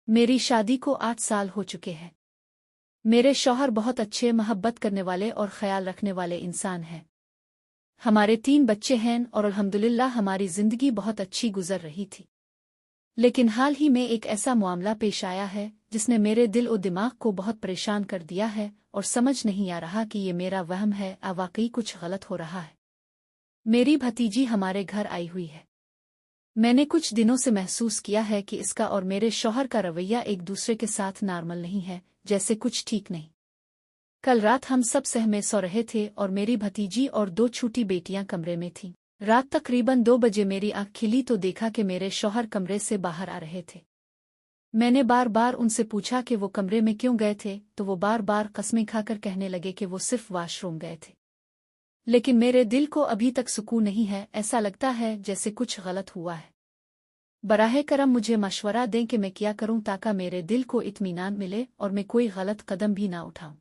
मेरी शादी को 8 साल हो चुके हैं। मेरे शौहर बहुत अच्छे, मोहब्बत करने वाले और ख्याल रखने वाले इंसान हैं। हमारे 3 बच्चे हैं और अल्हम्दुलिल्लाह हमारी जिंदगी बहुत अच्छी गुजर रही थी। लेकिन हाल ही में एक ऐसा मामला पेश आया है जिसने मेरे दिल और दिमाग को बहुत परेशान कर दिया है और समझ नहीं आ रहा कि ये मेरा वहम है या वाकई कुछ गलत हो रहा है। मेरी भतीजी हमारे घर आई हुई है। मैंने कुछ दिनों से महसूस किया है कि इसका और मेरे शौहर का रवैया एक दूसरे के साथ नॉर्मल नहीं है, जैसे कुछ ठीक नहीं। कल रात हम सब सहमे सो रहे थे और मेरी भतीजी और 2 छोटी बेटियां कमरे में थीं। रात तकरीबन 2 बजे मेरी आंख खिली तो देखा कि मेरे शौहर कमरे से बाहर आ रहे थे। मैंने बार बार उनसे पूछा कि वो कमरे में क्यों गए थे, तो वो बार बार कसमें खाकर कहने लगे कि वो सिर्फ वॉशरूम गए थे। लेकिन मेरे दिल को अभी तक सुकून नहीं है, ऐसा लगता है जैसे कुछ गलत हुआ है। बराह करम मुझे मशवरा दें कि मैं क्या करूं ताकि मेरे दिल को इत्मीनान मिले और मैं कोई गलत कदम भी ना उठाऊं।